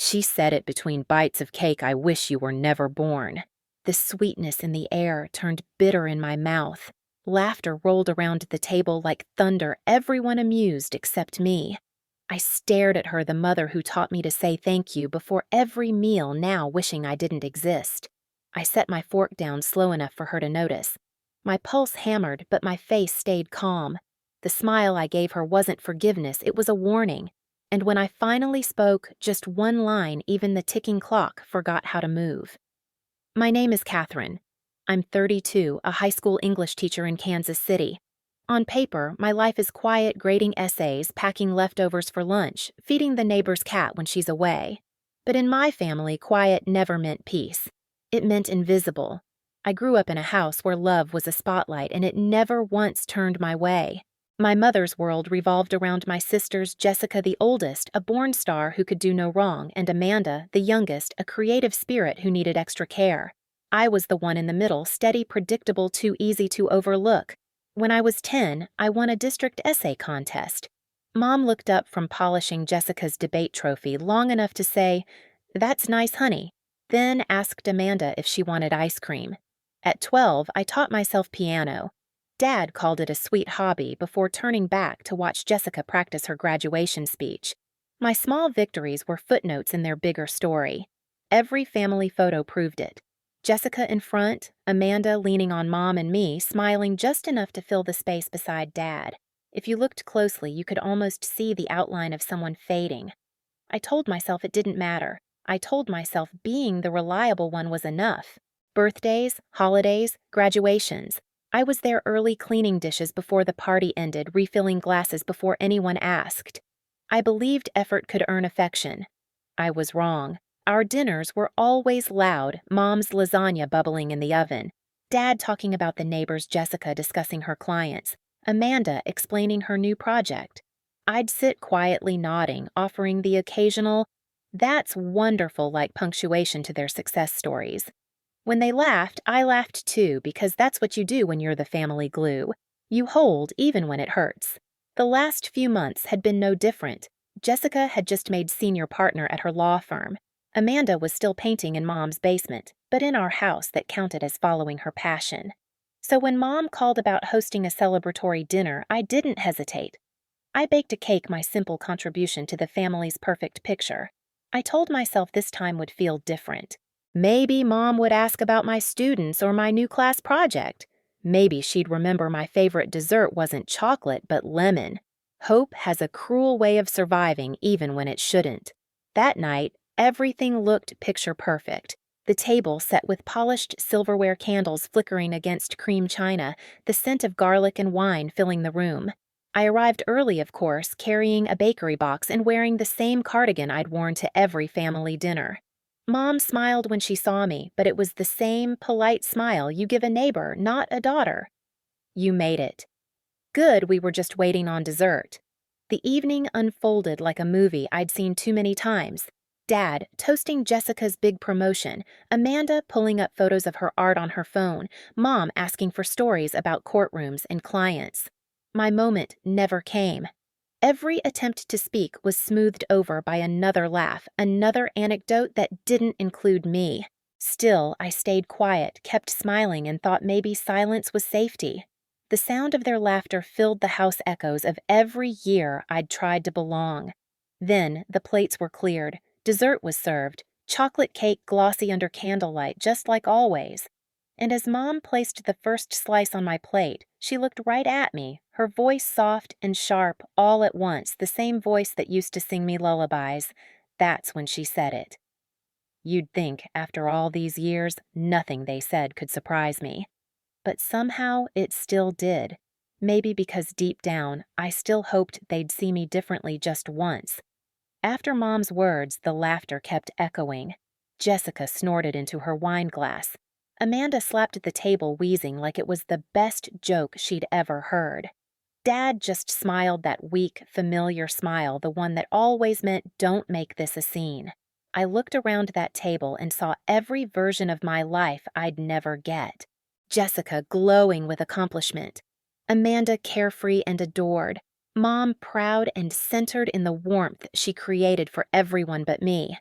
She said it between bites of cake. I wish you were never born. The sweetness in the air turned bitter in my mouth. Laughter rolled around the table like thunder, everyone amused except me. I stared at her, the mother who taught me to say thank you before every meal, now wishing I didn't exist. I set my fork down slow enough for her to notice. My pulse hammered, but my face stayed calm. The smile I gave her wasn't forgiveness, it was a warning. And when I finally spoke, just one line, even the ticking clock forgot how to move. My name is Catherine. I'm 32, a high school English teacher in Kansas City. On paper, my life is quiet, grading essays, packing leftovers for lunch, feeding the neighbor's cat when she's away. But in my family, quiet never meant peace. It meant invisible. I grew up in a house where love was a spotlight, and it never once turned my way. My mother's world revolved around my sisters, Jessica, the oldest, a born star who could do no wrong, and Amanda, the youngest, a creative spirit who needed extra care. I was the one in the middle, steady, predictable, too easy to overlook. When I was 10, I won a district essay contest. Mom looked up from polishing Jessica's debate trophy long enough to say, "That's nice, honey," then asked Amanda if she wanted ice cream. At 12, I taught myself piano. Dad called it a sweet hobby before turning back to watch Jessica practice her graduation speech. My small victories were footnotes in their bigger story. Every family photo proved it. Jessica in front, Amanda leaning on Mom and me, smiling just enough to fill the space beside Dad. If you looked closely, you could almost see the outline of someone fading. I told myself it didn't matter. I told myself being the reliable one was enough. Birthdays, holidays, graduations. I was there early, cleaning dishes before the party ended, refilling glasses before anyone asked. I believed effort could earn affection. I was wrong. Our dinners were always loud, Mom's lasagna bubbling in the oven, Dad talking about the neighbors, Jessica discussing her clients, Amanda explaining her new project. I'd sit quietly nodding, offering the occasional, "That's wonderful," like punctuation to their success stories. When they laughed, I laughed too, because that's what you do when you're the family glue. You hold even when it hurts. The last few months had been no different. Jessica had just made senior partner at her law firm. Amanda was still painting in Mom's basement, but in our house that counted as following her passion. So when Mom called about hosting a celebratory dinner, I didn't hesitate. I baked a cake, my simple contribution to the family's perfect picture. I told myself this time would feel different. Maybe Mom would ask about my students or my new class project. Maybe she'd remember my favorite dessert wasn't chocolate but lemon. Hope has a cruel way of surviving even when it shouldn't. That night, everything looked picture perfect. The table set with polished silverware candles flickering against cream china, the scent of garlic and wine filling the room. I arrived early, of course, carrying a bakery box and wearing the same cardigan I'd worn to every family dinner. Mom smiled when she saw me, but it was the same polite smile you give a neighbor, not a daughter. "You made it." Good, we were just waiting on dessert. The evening unfolded like a movie I'd seen too many times. Dad toasting Jessica's big promotion, Amanda pulling up photos of her art on her phone, Mom asking for stories about courtrooms and clients. My moment never came. Every attempt to speak was smoothed over by another laugh, another anecdote that didn't include me. Still, I stayed quiet, kept smiling, and thought maybe silence was safety. The sound of their laughter filled the house echoes of every year I'd tried to belong. Then the plates were cleared, dessert was served, chocolate cake glossy under candlelight, just like always. And as Mom placed the first slice on my plate, she looked right at me, her voice soft and sharp all at once, the same voice that used to sing me lullabies. That's when she said it. You'd think, after all these years, nothing they said could surprise me. But somehow it still did. Maybe because deep down, I still hoped they'd see me differently just once. After Mom's words, the laughter kept echoing. Jessica snorted into her wine glass. Amanda slapped at the table, wheezing like it was the best joke she'd ever heard. Dad just smiled, that weak, familiar smile, the one that always meant, "Don't make this a scene." I looked around that table and saw every version of my life I'd never get. Jessica glowing with accomplishment. Amanda carefree and adored. Mom proud and centered in the warmth she created for everyone but me.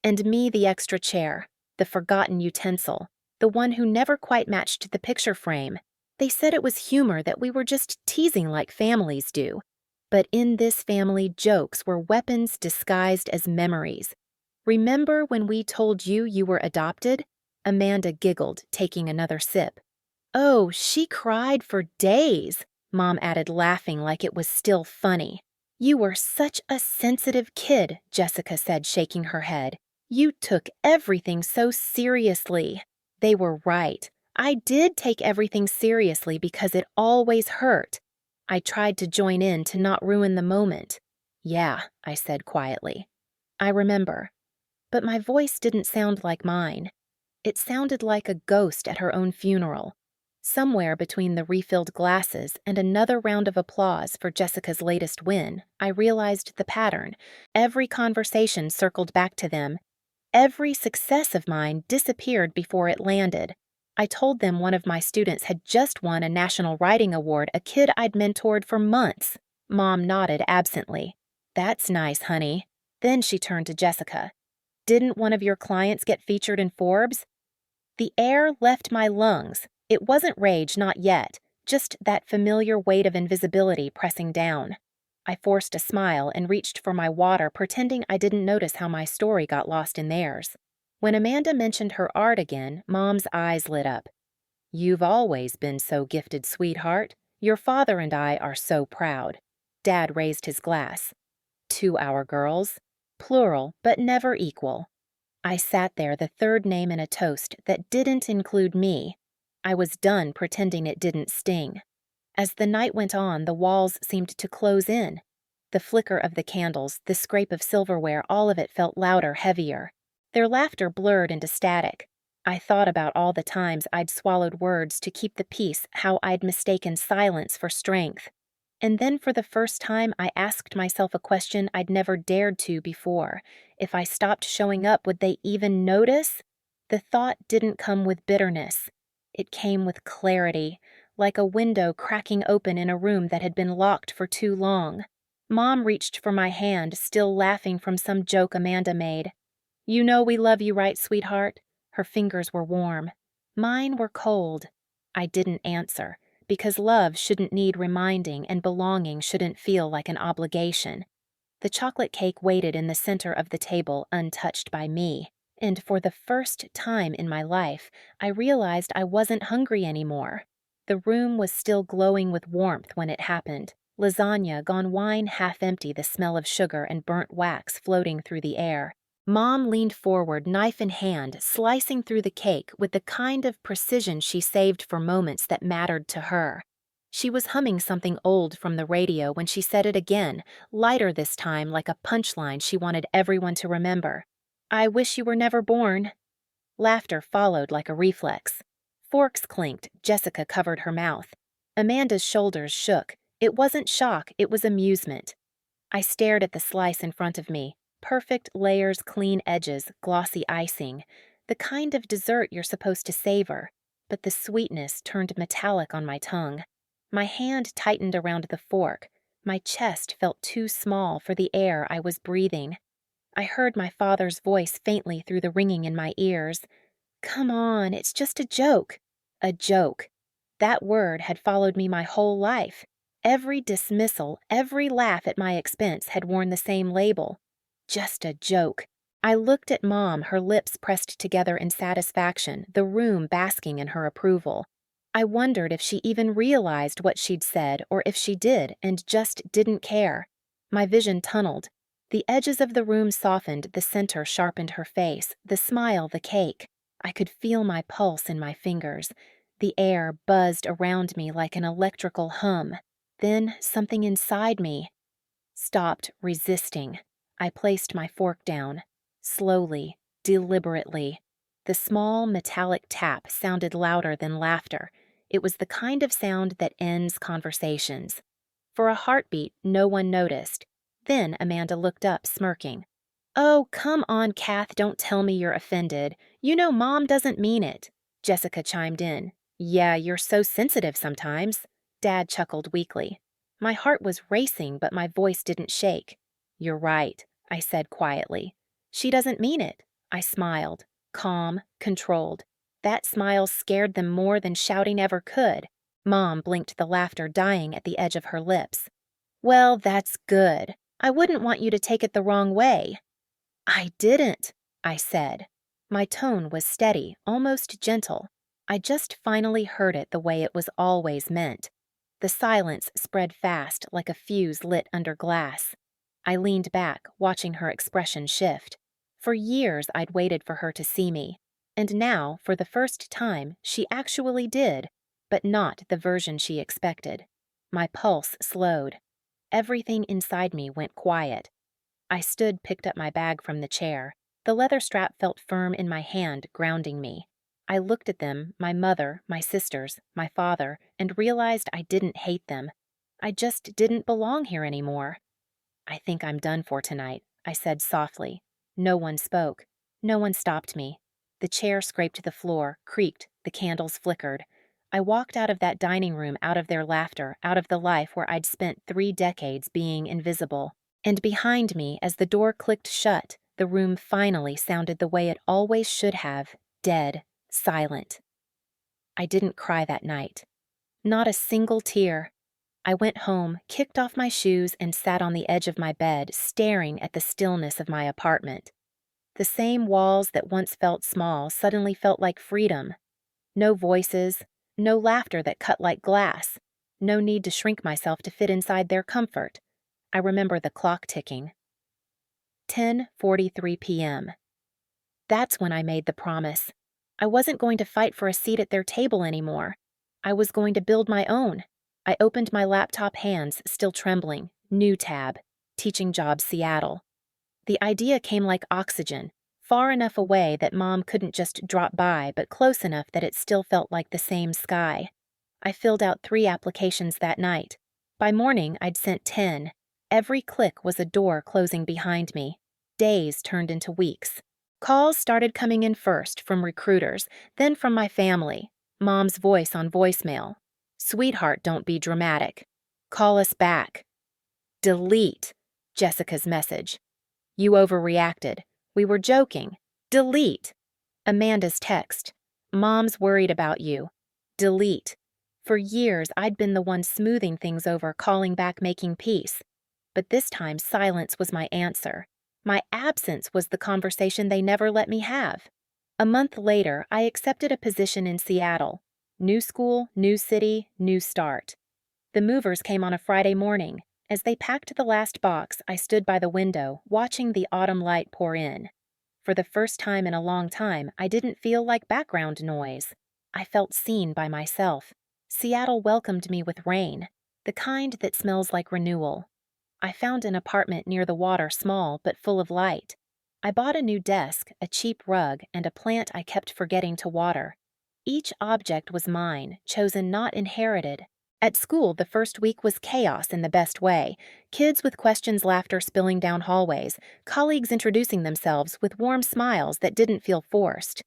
And me the extra chair, the forgotten utensil, the one who never quite matched the picture frame. They said it was humor, that we were just teasing like families do. But in this family, jokes were weapons disguised as memories. Remember when we told you you were adopted? Amanda giggled, taking another sip. Oh, she cried for days, Mom added, laughing like it was still funny. You were such a sensitive kid, Jessica said, shaking her head. You took everything so seriously. They were right. I did take everything seriously because it always hurt. I tried to join in to not ruin the moment. Yeah, I said quietly. I remember. But my voice didn't sound like mine. It sounded like a ghost at her own funeral. Somewhere between the refilled glasses and another round of applause for Jessica's latest win, I realized the pattern. Every conversation circled back to them. Every success of mine disappeared before it landed. I told them one of my students had just won a national writing award, a kid I'd mentored for months. Mom nodded absently. That's nice, honey. Then she turned to Jessica. Didn't one of your clients get featured in Forbes? The air left my lungs. It wasn't rage, not yet, just that familiar weight of invisibility pressing down. I forced a smile and reached for my water, pretending I didn't notice how my story got lost in theirs. When Amanda mentioned her art again, Mom's eyes lit up. You've always been so gifted, sweetheart. Your father and I are so proud. Dad raised his glass. To our girls. Plural, but never equal. I sat there, the third name in a toast that didn't include me. I was done pretending it didn't sting. As the night went on, the walls seemed to close in. The flicker of the candles, the scrape of silverware, all of it felt louder, heavier. Their laughter blurred into static. I thought about all the times I'd swallowed words to keep the peace, how I'd mistaken silence for strength. And then for the first time, I asked myself a question I'd never dared to before. If I stopped showing up, would they even notice? The thought didn't come with bitterness. It came with clarity, like a window cracking open in a room that had been locked for too long. Mom reached for my hand, still laughing from some joke Amanda made. You know we love you, right, sweetheart? Her fingers were warm. Mine were cold. I didn't answer, because love shouldn't need reminding and belonging shouldn't feel like an obligation. The chocolate cake waited in the center of the table, untouched by me, and for the first time in my life, I realized I wasn't hungry anymore. The room was still glowing with warmth when it happened. Lasagna gone wine half empty, the smell of sugar and burnt wax floating through the air. Mom leaned forward, knife in hand, slicing through the cake with the kind of precision she saved for moments that mattered to her. She was humming something old from the radio when she said it again, lighter this time, like a punchline she wanted everyone to remember. I wish you were never born. Laughter followed like a reflex. Forks clinked, Jessica covered her mouth. Amanda's shoulders shook. It wasn't shock, it was amusement. I stared at the slice in front of me. Perfect layers, clean edges, glossy icing. The kind of dessert you're supposed to savor. But the sweetness turned metallic on my tongue. My hand tightened around the fork. My chest felt too small for the air I was breathing. I heard my father's voice faintly through the ringing in my ears. Come on, it's just a joke. A joke. That word had followed me my whole life. Every dismissal, every laugh at my expense had worn the same label. Just a joke. I looked at Mom, her lips pressed together in satisfaction, the room basking in her approval. I wondered if she even realized what she'd said, or if she did and just didn't care. My vision tunneled. The edges of the room softened, the center sharpened her face, the smile, the cake. I could feel my pulse in my fingers. The air buzzed around me like an electrical hum. Then something inside me stopped resisting. I placed my fork down. Slowly, deliberately. The small metallic tap sounded louder than laughter. It was the kind of sound that ends conversations. For a heartbeat, no one noticed. Then Amanda looked up, smirking. Oh, come on, Kath, don't tell me you're offended. You know Mom doesn't mean it. Jessica chimed in. Yeah, you're so sensitive sometimes. Dad chuckled weakly. My heart was racing, but my voice didn't shake. You're right, I said quietly. She doesn't mean it. I smiled, calm, controlled. That smile scared them more than shouting ever could. Mom blinked the laughter dying at the edge of her lips. Well, that's good. I wouldn't want you to take it the wrong way. I didn't, I said. My tone was steady, almost gentle. I just finally heard it the way it was always meant. The silence spread fast like a fuse lit under glass. I leaned back, watching her expression shift. For years I'd waited for her to see me. And now, for the first time, she actually did, but not the version she expected. My pulse slowed. Everything inside me went quiet. I picked up my bag from the chair. The leather strap felt firm in my hand, grounding me. I looked at them, my mother, my sisters, my father, and realized I didn't hate them. I just didn't belong here anymore. I think I'm done for tonight, I said softly. No one spoke. No one stopped me. The chair scraped the floor, creaked, the candles flickered. I walked out of that dining room, out of their laughter, out of the life where I'd spent 3 decades being invisible. And behind me, as the door clicked shut, the room finally sounded the way it always should have, dead, silent. I didn't cry that night. Not a single tear. I went home, kicked off my shoes, and sat on the edge of my bed, staring at the stillness of my apartment. The same walls that once felt small suddenly felt like freedom. No voices, no laughter that cut like glass, no need to shrink myself to fit inside their comfort. I remember the clock ticking. 10:43 p.m. That's when I made the promise. I wasn't going to fight for a seat at their table anymore. I was going to build my own. I opened my laptop, hands still trembling. New tab. Teaching job Seattle. The idea came like oxygen, far enough away that Mom couldn't just drop by, but close enough that it still felt like the same sky. I filled out 3 applications that night. By morning, I'd sent 10. Every click was a door closing behind me. Days turned into weeks. Calls started coming in first from recruiters, then from my family. Mom's voice on voicemail. "Sweetheart, don't be dramatic. Call us back." Delete. Jessica's message. "You overreacted. We were joking." Delete. Amanda's text. "Mom's worried about you." Delete. For years, I'd been the one smoothing things over, calling back, making peace. But this time, silence was my answer. My absence was the conversation they never let me have. A month later, I accepted a position in Seattle. New school, new city, new start. The movers came on a Friday morning. As they packed the last box, I stood by the window, watching the autumn light pour in. For the first time in a long time, I didn't feel like background noise. I felt seen by myself. Seattle welcomed me with rain, the kind that smells like renewal. I found an apartment near the water, small but full of light. I bought a new desk, a cheap rug, and a plant I kept forgetting to water. Each object was mine, chosen, not inherited. At school, the first week was chaos in the best way. Kids with questions, laughter spilling down hallways, colleagues introducing themselves with warm smiles that didn't feel forced.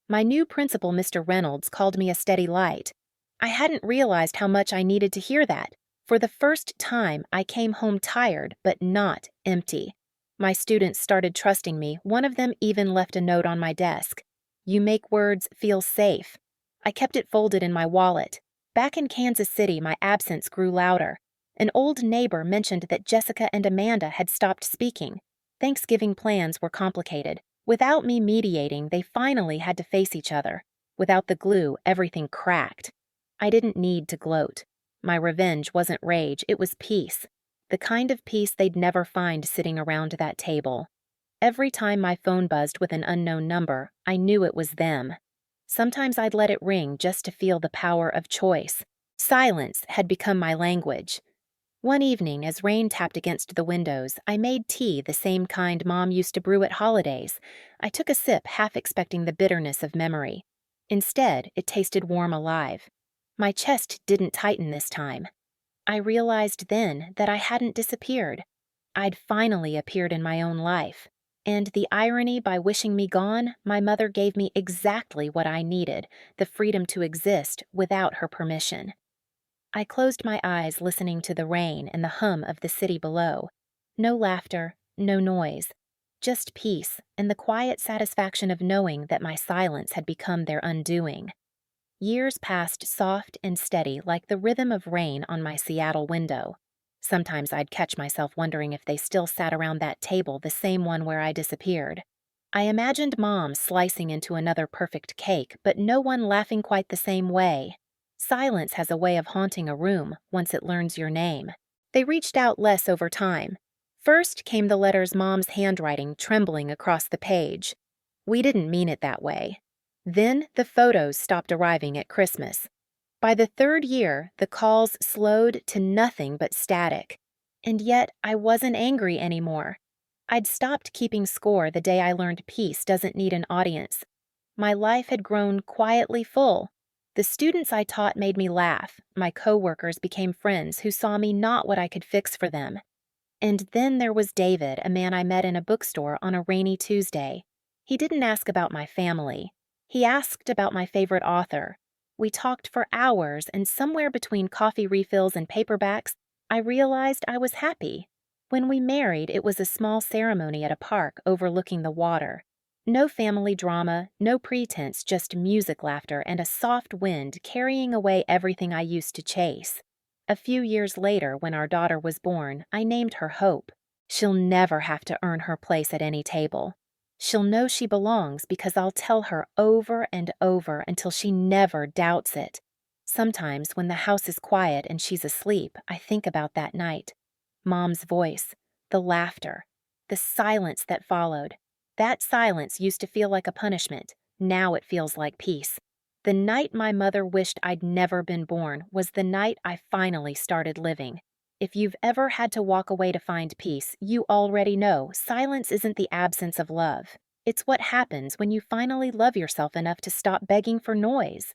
My new principal, Mr. Reynolds, called me a steady light. I hadn't realized how much I needed to hear that. For the first time, I came home tired, but not empty. My students started trusting me. One of them even left a note on my desk. "You make words feel safe." I kept it folded in my wallet. Back in Kansas City, my absence grew louder. An old neighbor mentioned that Jessica and Amanda had stopped speaking. Thanksgiving plans were complicated. Without me mediating, they finally had to face each other. Without the glue, everything cracked. I didn't need to gloat. My revenge wasn't rage, it was peace. The kind of peace they'd never find sitting around that table. Every time my phone buzzed with an unknown number, I knew it was them. Sometimes I'd let it ring just to feel the power of choice. Silence had become my language. One evening, as rain tapped against the windows, I made tea, the same kind Mom used to brew at holidays. I took a sip, half expecting the bitterness of memory. Instead, it tasted warm, alive. My chest didn't tighten this time. I realized then that I hadn't disappeared. I'd finally appeared in my own life. And the irony, by wishing me gone, my mother gave me exactly what I needed, the freedom to exist without her permission. I closed my eyes, listening to the rain and the hum of the city below. No laughter, no noise. just peace and the quiet satisfaction of knowing that my silence had become their undoing. Years passed soft and steady like the rhythm of rain on my Seattle window. Sometimes I'd catch myself wondering if they still sat around that table, the same one where I disappeared. I imagined Mom slicing into another perfect cake, but no one laughing quite the same way. Silence has a way of haunting a room once it learns your name. They reached out less over time. First came the letters Mom's handwriting trembling across the page. We didn't mean it that way. Then the photos stopped arriving at Christmas. By the third year, the calls slowed to nothing but static. And yet, I wasn't angry anymore. I'd stopped keeping score the day I learned peace doesn't need an audience. My life had grown quietly full. The students I taught made me laugh. My coworkers became friends who saw me not what I could fix for them. And then there was David, a man I met in a bookstore on a rainy Tuesday. He didn't ask about my family. He asked about my favorite author. We talked for hours, and somewhere between coffee refills and paperbacks, I realized I was happy. When we married, it was a small ceremony at a park overlooking the water. No family drama, no pretense, just music, laughter, and a soft wind carrying away everything I used to chase. A few years later, when our daughter was born, I named her Hope. She'll never have to earn her place at any table. She'll know she belongs because I'll tell her over and over until she never doubts it. Sometimes, when the house is quiet and she's asleep, I think about that night. Mom's voice, the laughter, the silence that followed. That silence used to feel like a punishment. Now it feels like peace. The night my mother wished I'd never been born was the night I finally started living. If you've ever had to walk away to find peace, you already know silence isn't the absence of love. It's what happens when you finally love yourself enough to stop begging for noise.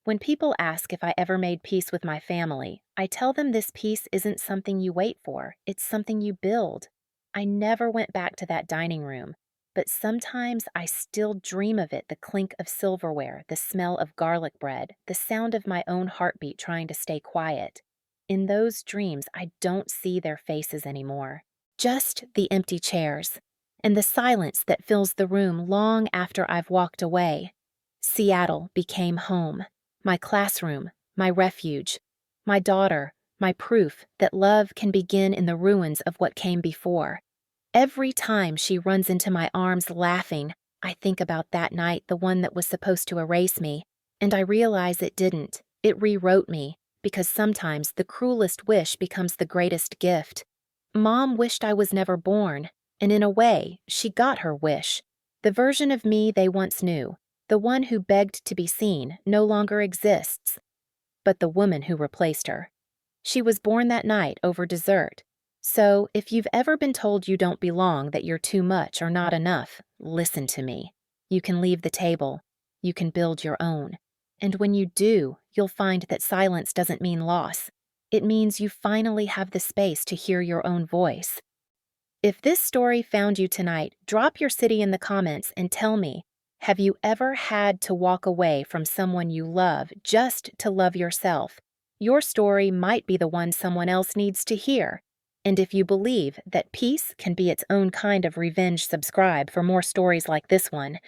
When people ask if I ever made peace with my family, I tell them this peace isn't something you wait for, it's something you build. I never went back to that dining room, but sometimes I still dream of it, the clink of silverware, the smell of garlic bread, the sound of my own heartbeat trying to stay quiet. In those dreams, I don't see their faces anymore, just the empty chairs, and the silence that fills the room long after I've walked away. Seattle became home, my classroom, my refuge, my daughter, my proof that love can begin in the ruins of what came before. Every time she runs into my arms laughing, I think about that night, the one that was supposed to erase me, and I realize it didn't. It rewrote me, because sometimes the cruelest wish becomes the greatest gift. Mom wished I was never born, and in a way, she got her wish. The version of me they once knew, the one who begged to be seen, no longer exists. But the woman who replaced her. She was born that night over dessert. So, if you've ever been told you don't belong, that you're too much or not enough, listen to me. You can leave the table. You can build your own. And when you do, you'll find that silence doesn't mean loss. It means you finally have the space to hear your own voice. If this story found you tonight, drop your city in the comments and tell me, have you ever had to walk away from someone you love just to love yourself? Your story might be the one someone else needs to hear. And if you believe that peace can be its own kind of revenge, subscribe for more stories like this one.